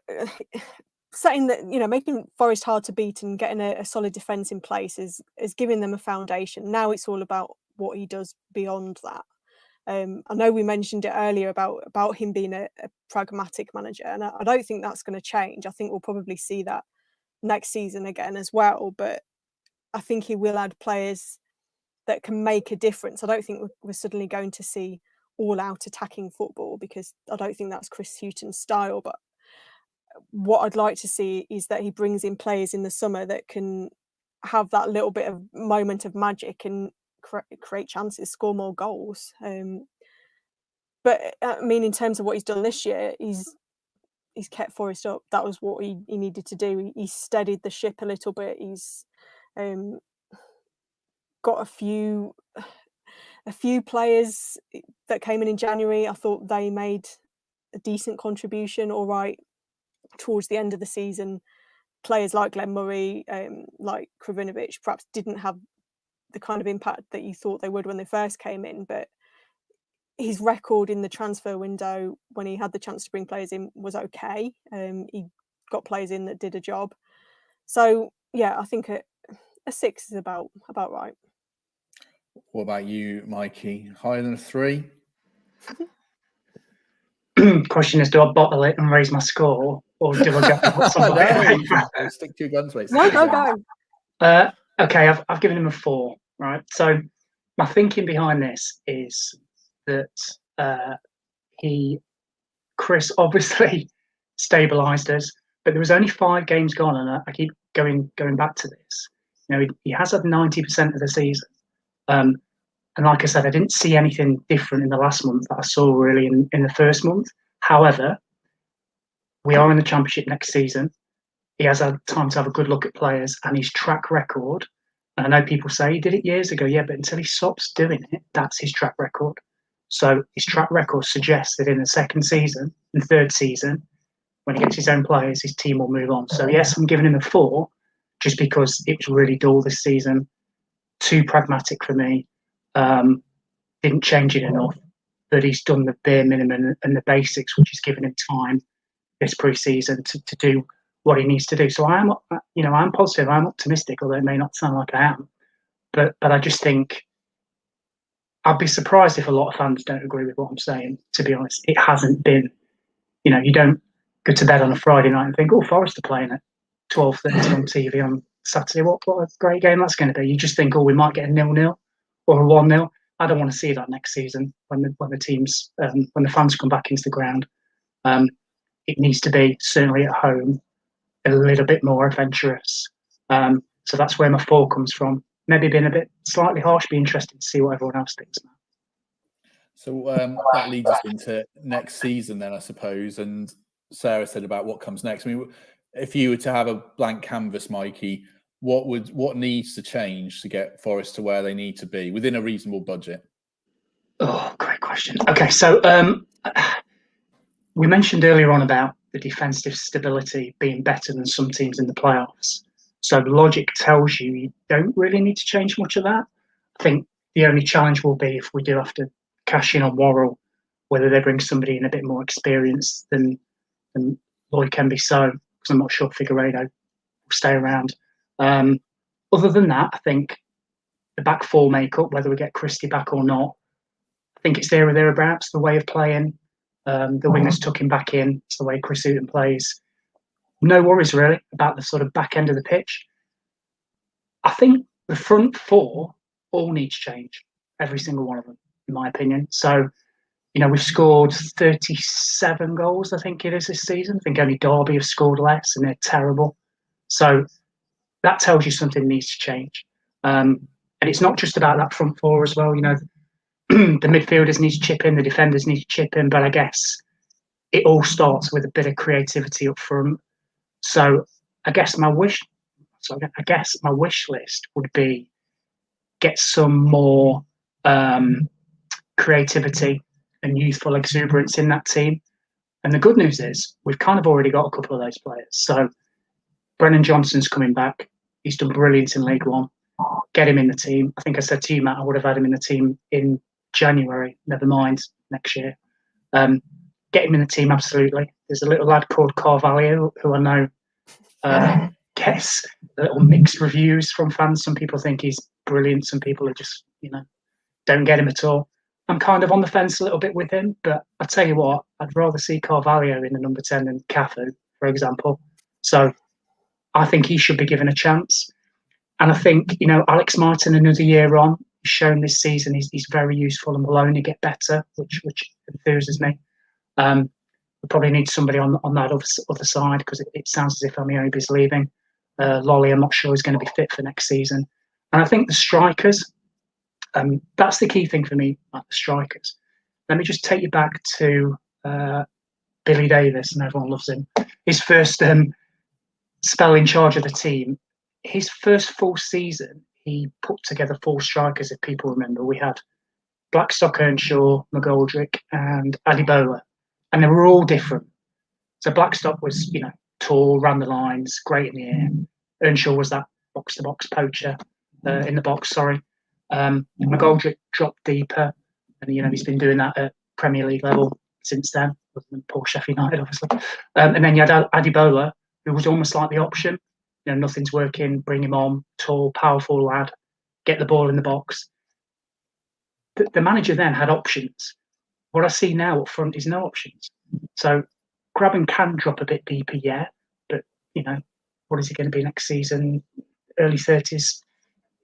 setting that, making Forest hard to beat and getting a solid defence in place is giving them a foundation. Now it's all about what he does beyond that. I know we mentioned it earlier about him being a pragmatic manager, and I don't think that's going to change. I think we'll probably see that next season again as well, but I think he will add players that can make a difference. I don't think we're suddenly going to see all-out attacking football because I don't think that's Chris Hughton's style, but what I'd like to see is that he brings in players in the summer that can have that little bit of moment of magic and create chances, score more goals. But I mean, in terms of what he's done this year, he's kept Forest up. That was what he needed to do. He steadied the ship a little bit. He's got a few players that came in January. I thought they made a decent contribution. All right, towards the end of the season, players like Glenn Murray, like Kravinovic, perhaps didn't have the kind of impact that you thought they would when they first came in, but his record in the transfer window when he had the chance to bring players in was okay. He got players in that did a job. So yeah, I think a 6 is about right. What about you, Mikey? Higher than a 3? Question is, do I bottle it and raise my score, or do I go for somebody? No, stick to your guns, mate. Go. Okay, I've given him a 4. Right. So my thinking behind this is that Chris obviously stabilised us, but there was only 5 games gone, and I keep going back to this, he has had 90% of the season. And like I said, I didn't see anything different in the last month that I saw really in the first month. However, we are in the Championship next season. He has had time to have a good look at players, and his track record. And I know people say he did it years ago, yeah, but until he stops doing it, that's his track record. So his track record suggests that in the second season and third season, when he gets his own players, his team will move on. So yes, I'm giving him a 4, just because it was really dull this season. Too pragmatic for me. Didn't change it enough. But he's done the bare minimum and the basics, which has given him time this pre-season to do what he needs to do. So I'm positive, I'm optimistic, although it may not sound like I am. But I just think I'd be surprised if a lot of fans don't agree with what I'm saying. To be honest, it hasn't been. You don't go to bed on a Friday night and think, "Oh, Forest are playing at 12:30 on TV on Saturday. What a great game that's going to be." You just think, "Oh, we might get a 0-0 or a 1-0." I don't want to see that next season when the teams when the fans come back into the ground. It needs to be, certainly at home, a little bit more adventurous. So that's where my 4 comes from. Maybe being a bit slightly harsh, be interested to see what everyone else thinks. So that leads us into next season then, I suppose. And Sarah said about what comes next. I mean, if you were to have a blank canvas, Mikey, what needs to change to get Forest to where they need to be within a reasonable budget? Oh, great question. Okay, so we mentioned earlier on about the defensive stability being better than some teams in the playoffs. So logic tells you don't really need to change much of that. I think the only challenge will be if we do have to cash in on Worrell, whether they bring somebody in a bit more experienced than Lloyd can be, so because I'm not sure Figueiredo will stay around. Other than that, I think the back 4 makeup, whether we get Christie back or not, I think it's there or thereabouts. The way of playing, the wingers tuck him back in. It's the way Chris Hughton plays. No worries really about the sort of back end of the pitch. I think the front 4 all needs change, every single one of them, in my opinion. So, we've scored 37 goals, I think it is, this season. I think only Derby have scored less, and they're terrible. So that tells you something needs to change. And it's not just about that front 4 as well. The midfielders need to chip in, the defenders need to chip in, but I guess it all starts with a bit of creativity up front. So I guess my wish list would be get some more creativity and youthful exuberance in that team. And the good news is we've kind of already got a couple of those players. So Brennan Johnson's coming back. He's done brilliant in League One. Get him in the team. I think I said to you, Matt, I would have had him in the team in January. Never mind next year. Get him in the team, absolutely. There's a little lad called Carvalho who I know gets little mixed reviews from fans. Some people think he's brilliant. Some people are just, don't get him at all. I'm kind of on the fence a little bit with him, but I tell you what, I'd rather see Carvalho in the number 10 than Cafu, for example. So I think he should be given a chance. And I think, Alex Martin, another year on, he's shown this season he's very useful and will only get better, which enthuses me. We probably need somebody on that other side, because it sounds as if Amiobi's leaving. Lolly, I'm not sure is going to be fit for next season. And I think the strikers, that's the key thing for me, like the strikers. Let me just take you back to Billy Davies, and everyone loves him. His first spell in charge of the team, his first full season, he put together 4 strikers, if people remember. We had Blackstock, Earnshaw, McGoldrick, and Adibola. And they were all different. So Blackstock was, tall, ran the lines, great in the air. Earnshaw was that box-to-box poacher, in the box, sorry. McGoldrick dropped deeper, and he's been doing that at Premier League level since then, other than poor Sheffield United, obviously. And then you had Adibola, who was almost like the option. Nothing's working, bring him on, tall, powerful lad, get the ball in the box. The manager then had options. What I see now up front is no options. So Grabban can drop a bit deeper, yeah, but what is he going to be next season? Early 30s.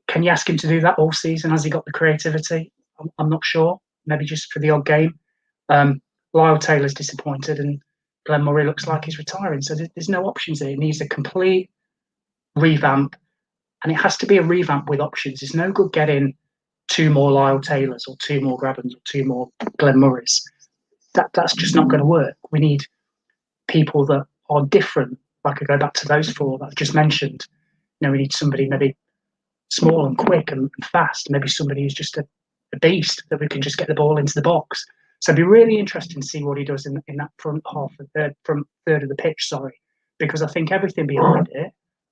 Can you ask him to do that all season? Has he got the creativity? I'm not sure. Maybe just for the odd game. Lyle Taylor's disappointed, and Glenn Murray looks like he's retiring. So there's no options there. He needs a complete revamp, and it has to be a revamp with options. It's no good getting 2 more Lyle Taylors or 2 more Grabbans or 2 more Glenn Murrays. That's just not going to work. We need people that are different. Like I go back to those 4 that I've just mentioned. We need somebody maybe small and quick and fast. Maybe somebody who's just a beast that we can just get the ball into the box. So it'd be really interesting to see what he does in that front third of the pitch. Because I think everything behind it,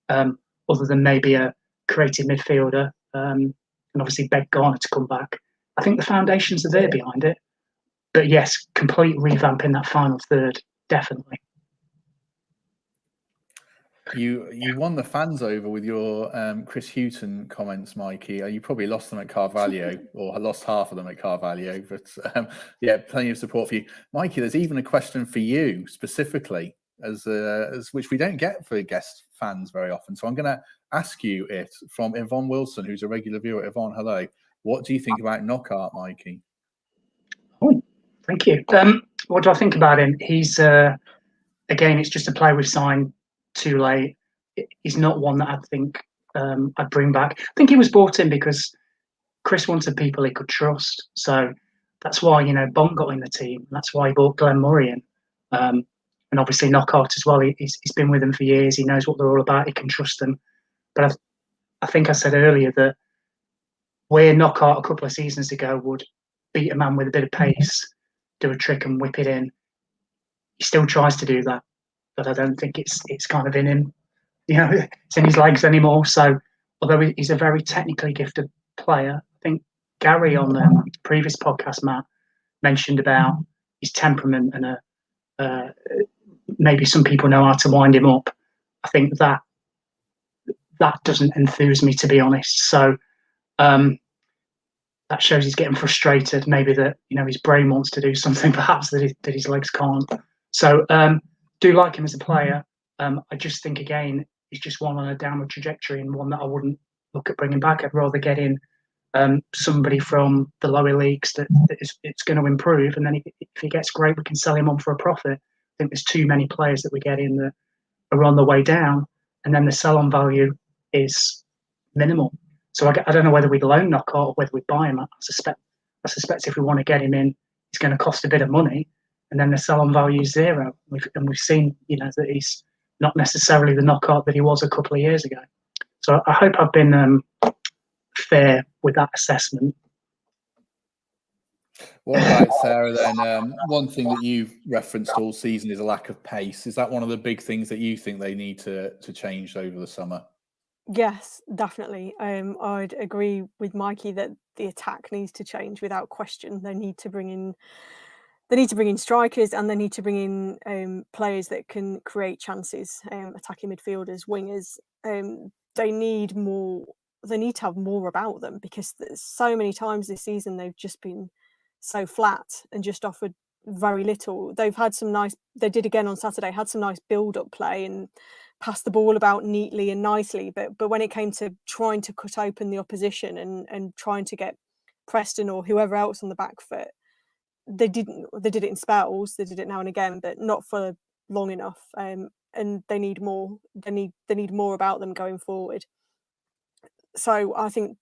other than maybe a creative midfielder, and obviously beg Garner to come back, I think the foundations are there behind it. But yes, complete revamp in that final third, definitely. You won the fans over with your Chris Hughton comments, Mikey. You probably lost them at Carvalho, or lost half of them at Carvalho. But yeah, plenty of support for you, Mikey. There's even a question for you specifically, as which we don't get for guest fans very often. So I'm going to ask you it from Yvonne Wilson, who's a regular viewer. Yvonne, hello. What do you think about Knockaert, Mikey? Oh, thank you. What do I think about him? He's again, it's just a player we've signed too late. He's not one that I think I'd bring back. I think he was brought in because Chris wanted people he could trust. So that's why, Bond got in the team. That's why he brought Glenn Murray in. And obviously Knockaert as well. He's been with them for years. He knows what they're all about. He can trust them. But I think I said earlier that where Knockaert a couple of seasons ago would beat a man with a bit of pace, do a trick and whip it in, he still tries to do that. But I don't think it's kind of in him. It's in his legs anymore. So although he's a very technically gifted player, I think Gary on the previous podcast, Matt, mentioned about his temperament and maybe some people know how to wind him up. I think that doesn't enthuse me, to be honest. So that shows he's getting frustrated. Maybe that his brain wants to do something, perhaps that his legs can't. So do like him as a player. I just think again he's just one on a downward trajectory and one that I wouldn't look at bringing back. I'd rather get in somebody from the lower leagues that it's going to improve, and then if he gets great, we can sell him on for a profit. I think there's too many players that we get in that are on the way down, and then the sell-on value is minimal. So I don't know whether we'd loan Knockaert or whether we'd buy him. I suspect if we want to get him in, it's going to cost a bit of money, and then the sell-on value is zero. We've seen that he's not necessarily the Knockaert that he was a couple of years ago. So I hope I've been fair with that assessment. What about Sarah then? One thing that you've referenced all season is a lack of pace. Is that one of the big things that you think they need to change over the summer? Yes, definitely. I'd agree with Mikey that the attack needs to change without question. They need to bring in strikers, and they need to bring in players that can create chances, attacking midfielders, wingers. They need more. They need to have more about them, because so many times this season they've just been so flat and just offered very little. They've had some nice. They did again on Saturday. Had some nice build-up play and passed the ball about neatly and nicely. But when it came to trying to cut open the opposition and trying to get Preston or whoever else on the back foot, they didn't. They did it in spells. They did it now and again, but not for long enough. And they need more. They need more about them going forward. So I think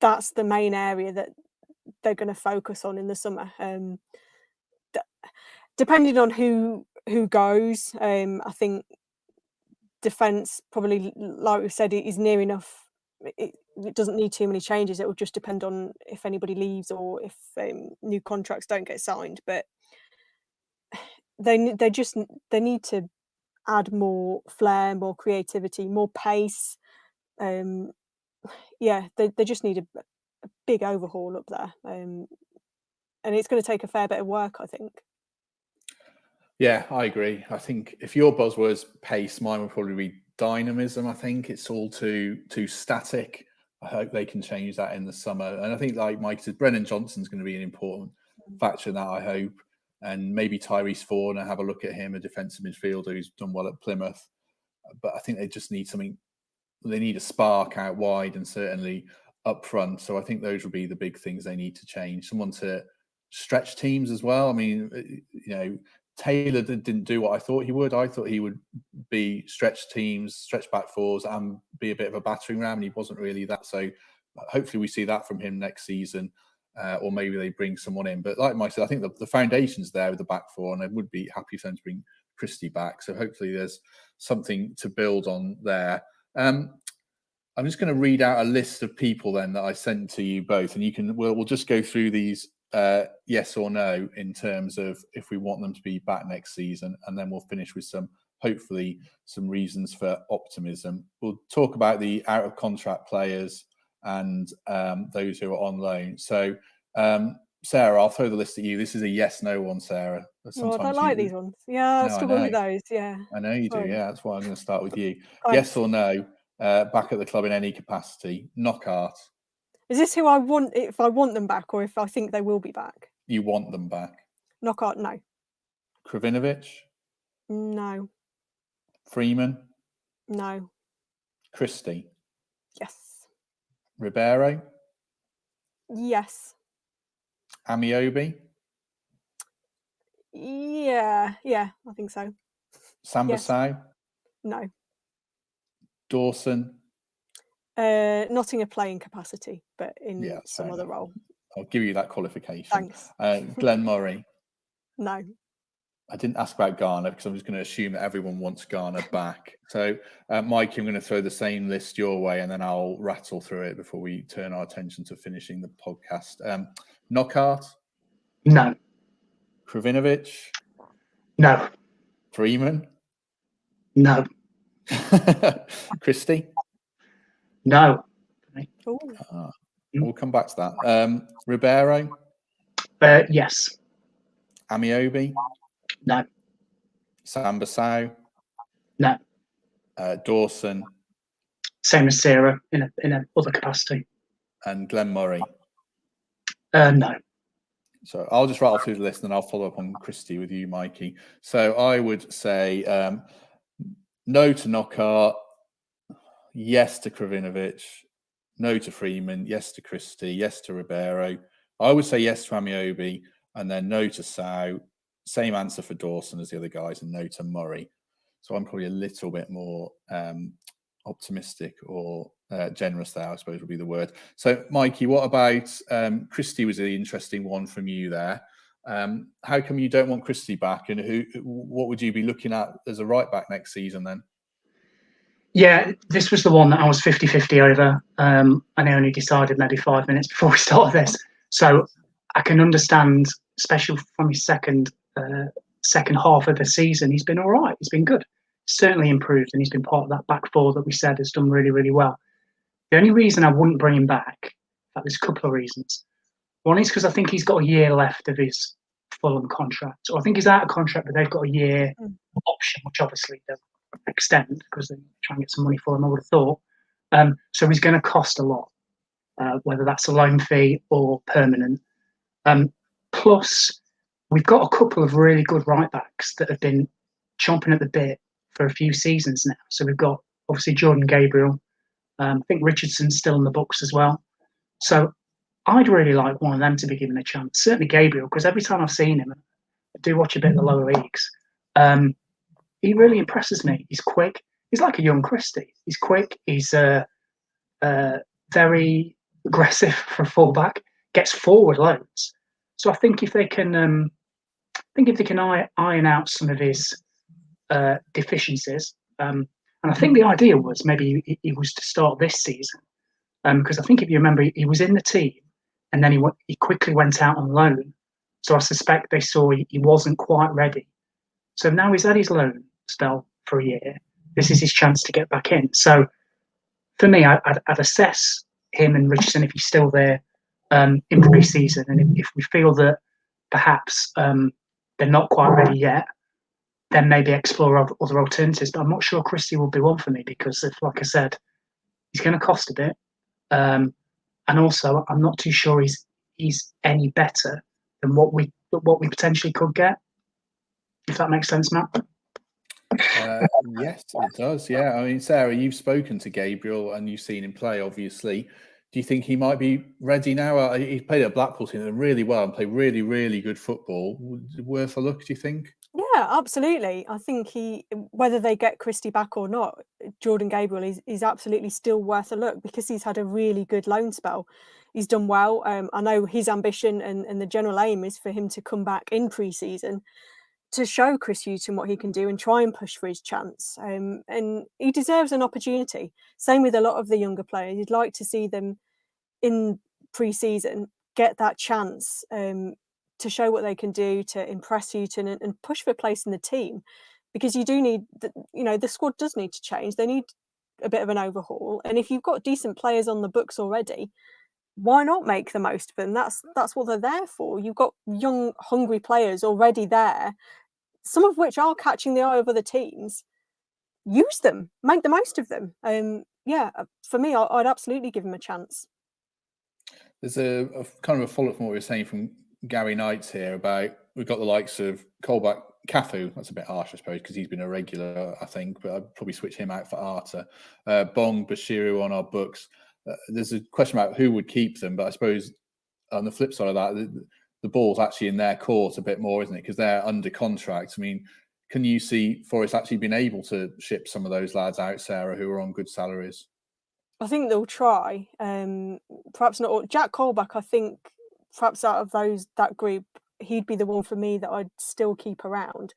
that's the main area that they're going to focus on in the summer. Depending on who goes, I think defence probably, like we said, it is near enough. It doesn't need too many changes. It will just depend on if anybody leaves or if new contracts don't get signed. But they need to add more flair, more creativity, more pace. Yeah, they just need a big overhaul up there, and it's going to take a fair bit of work, I think. Yeah, I agree. I think if your buzzword's pace, mine would probably be dynamism. I think it's all too static. I hope they can change that in the summer. And I think, like Mike said, Brennan Johnson's going to be an important factor in that, I hope. And maybe Tyrese Forner, have a look at him, a defensive midfielder who's done well at Plymouth. But I think they just need something. They need a spark out wide and certainly up front. So I think those will be the big things they need to change. Someone to stretch teams as well. I mean, Taylor didn't do what I thought he would. I thought he would be stretch teams, stretch back fours, and be a bit of a battering ram, and he wasn't really that. So hopefully we see that from him next season, or maybe they bring someone in. But like Mike said, I think the foundation's there with the back four, and I would be happy for them to bring Christie back. So hopefully there's something to build on there. I'm just going to read out a list of people then that I sent to you both, and we'll just go through these yes or no in terms of if we want them to be back next season, and then we'll finish with hopefully some reasons for optimism. We'll talk about the out of contract players and those who are on loan. So Sarah, I'll throw the list at you. This is a yes/no one, Sarah. I don't like these ones. Yeah, I struggle with those. Yeah, I know you do. Yeah, that's why I'm going to start with you. Thanks. Yes or no? Back at the club in any capacity. Knockaert. Is this who I want? If I want them back, or if I think they will be back? You want them back. Knockaert, no. Krovinovic. No. Freeman. No. Christie. Yes. Ribeiro. Yes. Amiobi. Yeah, I think so. Sambasau. Yes. No. Dawson. Not in a playing capacity, but in some other role. I'll give you that qualification. Thanks. Glenn Murray. No. I didn't ask about Garner because I was going to assume that everyone wants Garner back. So, Mike, I'm going to throw the same list your way, and then I'll rattle through it before we turn our attention to finishing the podcast. Knockaert. No. Krovinovic. No. Freeman. No. Christie. No. We'll come back to that. Ribeiro. Yes. Amiobi. No. Sambasau. No. Dawson. Same as Sarah in a other capacity. And Glenn Murray. No. So I'll just rattle through the list, and then I'll follow up on Christie with you, Mikey. So I would say no to Knockaert, yes to Krovinovic, no to Freeman, yes to Christie, yes to Ribeiro. I would say yes to Amiobi, and then no to Sau. Same answer for Dawson as the other guys, and no to Murray. So I'm probably a little bit more optimistic or generous there, I suppose would be the word. So, Mikey, what about Christie was the interesting one from you there. How come you don't want Christie back, and what would you be looking at as a right back next season then? Yeah, this was the one that I was 50-50 over, and I only decided maybe 5 minutes before we started this. So I can understand, especially from his second half of the season, he's been all right. He's been good. Certainly improved, and he's been part of that back four that we said has done really, really well. The only reason I wouldn't bring him back, in fact, there's a couple of reasons. One is because I think he's got a year left of his Fulham contract. So I think he's out of contract, but they've got a year option, which obviously they'll extend because they try and get some money for him, I would have thought. So he's going to cost a lot, whether that's a loan fee or permanent. Plus, we've got a couple of really good right backs that have been chomping at the bit for a few seasons now. So we've got obviously Jordan Gabriel. I think Richardson's still in the books as well. So I'd really like one of them to be given a chance. Certainly Gabriel, because every time I've seen him, I do watch a bit of the lower leagues. He really impresses me. He's quick. He's like a young Christie. He's quick. He's very aggressive for a fullback. Gets forward loads. So I think if they can, iron out some of his deficiencies, and I think the idea was maybe he was to start this season, because I think if you remember, he was in the team, and then he quickly went out on loan. So I suspect they saw he wasn't quite ready. So now he's had his loan spell for a year. This is his chance to get back in. So for me, I'd assess him and Richardson if he's still there in pre-season, and if we feel that perhaps they're not quite ready yet, then maybe explore other alternatives. But I'm not sure Christie will be one for me because, like I said, he's going to cost a bit, and also I'm not too sure he's any better than what we potentially could get. If that makes sense, Matt. Yes, it does. Yeah, I mean, Sarah, you've spoken to Gabriel and you've seen him play. Obviously, do you think he might be ready now? He played at Blackpool team really well and played really, really good football. Worth a look, do you think? Yeah, absolutely. I think whether they get Christie back or not, Jordan Gabriel is absolutely still worth a look because he's had a really good loan spell. He's done well. I know his ambition and the general aim is for him to come back in pre-season to show Chris Hughton what he can do and try and push for his chance. And he deserves an opportunity. Same with a lot of the younger players. You'd like to see them in pre-season get that chance to show what they can do, to impress Hughton and push for a place in the team, because you do need, the squad does need to change. They need a bit of an overhaul, and if you've got decent players on the books already, why not make the most of them? That's what they're there for. You've got young, hungry players already there, some of which are catching the eye of other teams. Use them, make the most of them. For me, I'd absolutely give them a chance. There's a kind of a follow-up from what we were saying from Gary Knights here about, we've got the likes of Colback, Cafu. That's a bit harsh, I suppose, because he's been a regular, I think, but I'd probably switch him out for Arta. Bong, Bashiru on our books. There's a question about who would keep them, but I suppose on the flip side of that, the ball's actually in their court a bit more, isn't it? Because they're under contract. I mean, can you see Forest actually being able to ship some of those lads out, Sarah, who are on good salaries? I think they'll try. Perhaps not all. Jack Colback, I think, perhaps out of that group, he'd be the one for me that I'd still keep around.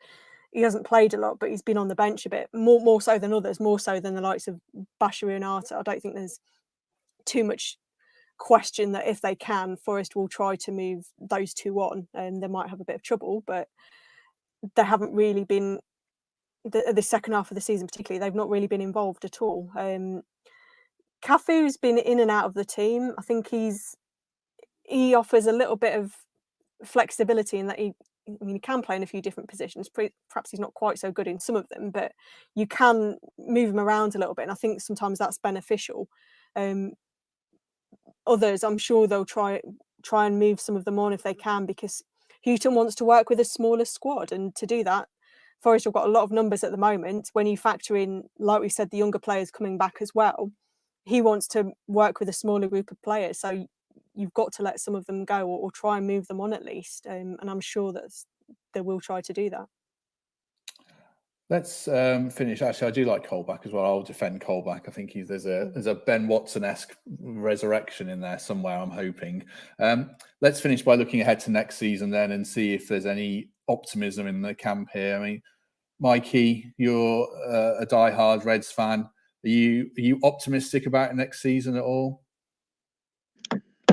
He hasn't played a lot, but he's been on the bench a bit, more so than others, more so than the likes of Bashiru and Arta. I don't think there's too much question that if they can, Forest will try to move those two on, and they might have a bit of trouble, but they haven't really been, the second half of the season particularly, they've not really been involved at all. Cafu's been in and out of the team. I think he offers a little bit of flexibility in that he can play in a few different positions. Perhaps he's not quite so good in some of them, but you can move him around a little bit, and I think sometimes that's beneficial. Others, I'm sure they'll try and move some of them on if they can, because Hughton wants to work with a smaller squad, and to do that, Forest have got a lot of numbers at the moment. When you factor in, like we said, the younger players coming back as well, he wants to work with a smaller group of players. So you've got to let some of them go, or try and move them on at least. And I'm sure that they will try to do that. Let's finish. Actually, I do like Colback as well. I'll defend Colback. I think there's a Ben Watson-esque resurrection in there somewhere, I'm hoping. Let's finish by looking ahead to next season then and see if there's any optimism in the camp here. I mean, Mikey, you're a diehard Reds fan. Are you optimistic about next season at all?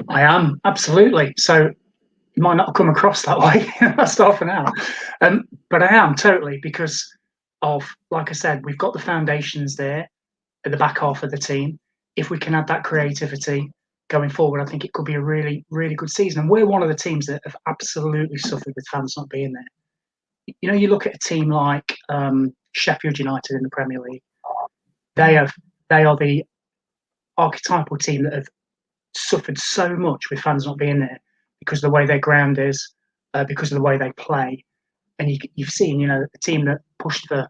I am, absolutely. So it might not come across that way last half an hour, but I am totally, because of, like I said, we've got the foundations there at the back half of the team. If we can add that creativity going forward, I think it could be a really, really good season. And we're one of the teams that have absolutely suffered with fans not being there. You know, you look at a team like Sheffield United in the Premier League. They are the archetypal team that have suffered so much with fans not being there, because of the way their ground is, because of the way they play. And you've seen, a team that pushed for,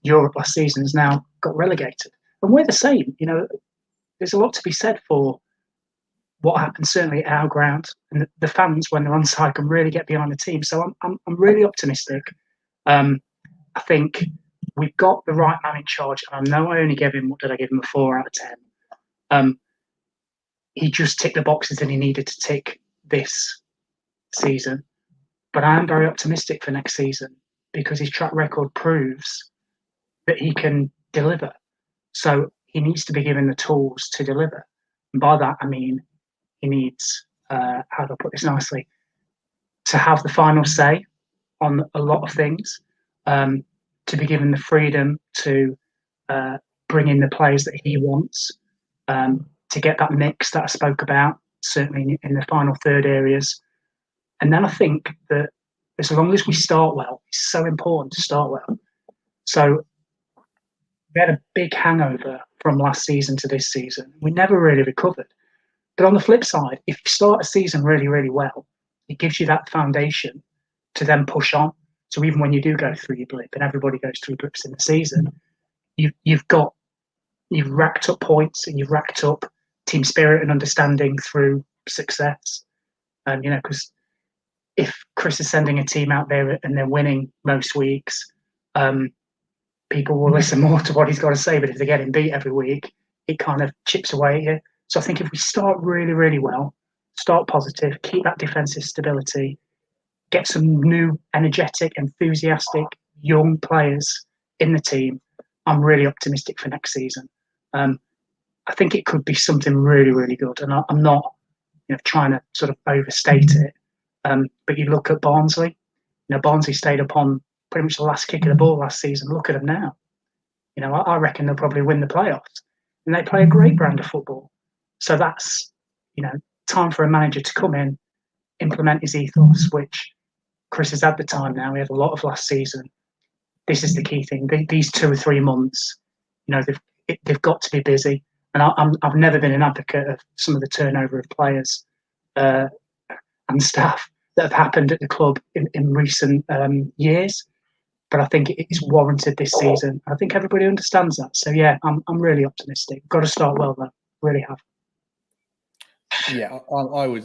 Europe last season has now got relegated. And we're the same. There's a lot to be said for what happens, certainly at our ground, and the fans, when they're on side, can really get behind the team. So I'm really optimistic. I think we've got the right man in charge, and I know I only gave him, what did I give him, a 4 out of 10. He just ticked the boxes that he needed to tick this season. But I am very optimistic for next season, because his track record proves that he can deliver. So he needs to be given the tools to deliver. And by that, I mean, he needs, how do I put this nicely, to have the final say on a lot of things, to be given the freedom to bring in the players that he wants, to get that mix that I spoke about, certainly in the final third areas. And then I think that as long as we start well, it's so important to start well. So we had a big hangover from last season to this season. We never really recovered. But on the flip side, if you start a season really, really well, it gives you that foundation to then push on. So even when you do go through your blip, and everybody goes through blips in the season, you've racked up points, and you've racked up team spirit and understanding through success. Because if Chris is sending a team out there and they're winning most weeks, people will listen more to what he's got to say. But if they're getting beat every week, it kind of chips away at you. So I think if we start really, really well, start positive, keep that defensive stability, get some new, energetic, enthusiastic, young players in the team, I'm really optimistic for next season. I think it could be something really, really good. And I'm not trying to sort of overstate it. But you look at Barnsley, Barnsley stayed up on pretty much the last kick of the ball last season. Look at them now. I reckon they'll probably win the playoffs. And they play a great brand of football. So that's, time for a manager to come in, implement his ethos, which Chris has had the time now. We had a lot of last season. This is the key thing. These 2 or 3 months, they've got to be busy. And I've never been an advocate of some of the turnover of players and staff that have happened at the club in recent years. But I think it's warranted this season. I think everybody understands that. So yeah, I'm really optimistic. Got to start well though. Really have. Yeah, I would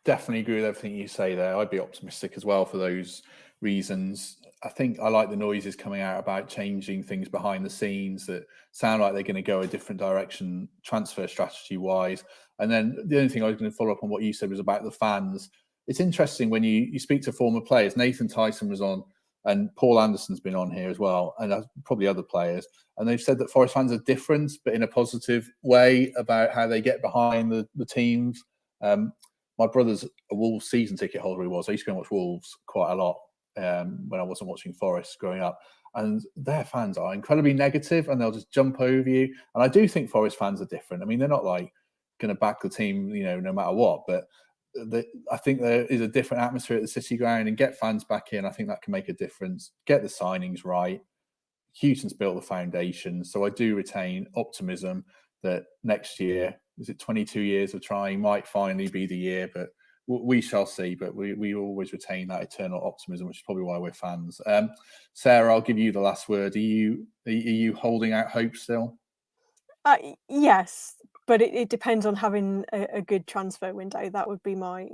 definitely agree with everything you say there. I'd be optimistic as well for those reasons. I think I like the noises coming out about changing things behind the scenes that sound like they're going to go a different direction, transfer strategy wise. And then the only thing I was going to follow up on what you said was about the fans. It's interesting when you speak to former players. Nathan Tyson was on, and Paul Anderson's been on here as well, and probably other players. And they've said that Forest fans are different, but in a positive way, about how they get behind the teams. My brother's a Wolves season ticket holder. He was. I used to go and watch Wolves quite a lot when I wasn't watching Forest growing up. And their fans are incredibly negative, and they'll just jump over you. And I do think Forest fans are different. I mean, they're not like going to back the team, no matter what. But I think there is a different atmosphere at the City Ground, and get fans back in. I think that can make a difference. Get the signings right. Houghton's built the foundation, so I do retain optimism that next year, is it 22 years of trying, might finally be the year, but we shall see. But we always retain that eternal optimism, which is probably why we're fans. Sarah, I'll give you the last word. Are you holding out hope still? Yes, but it depends on having a good transfer window. That would be my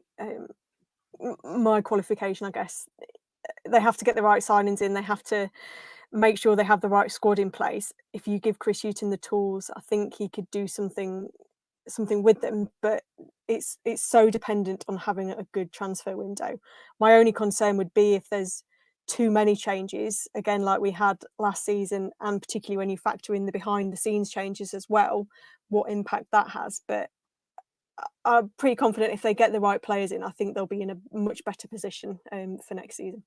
qualification, I guess. They have to get the right signings in. They have to make sure they have the right squad in place. If you give Chris Hughton the tools, I think he could do something with them. But it's so dependent on having a good transfer window. My only concern would be if there's too many changes, again, like we had last season, and particularly when you factor in the behind the scenes changes as well, what impact that has. But I'm pretty confident if they get the right players in, I think they'll be in a much better position for next season.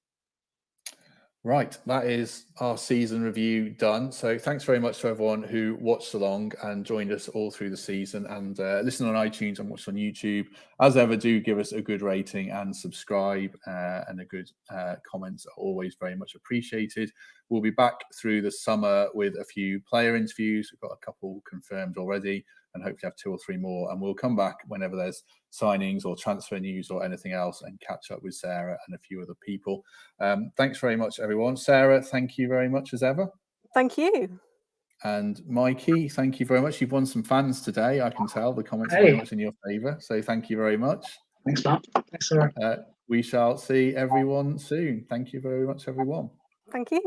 Right, that is our season review done. So thanks very much to everyone who watched along and joined us all through the season, and listen on iTunes and watch on YouTube. As ever, do give us a good rating and subscribe, and a good comments are always very much appreciated. We'll be back through the summer with a few player interviews. We've got a couple confirmed already, and hopefully have 2 or 3 more. And we'll come back whenever there's signings or transfer news or anything else and catch up with Sarah and a few other people. Thanks very much, everyone. Sarah, thank you very much as ever. Thank you. And Mikey, thank you very much. You've won some fans today. I can tell the comments are very much in your favour. So thank you very much. Thanks, Matt. Thanks, Sarah. We shall see everyone soon. Thank you very much, everyone. Thank you.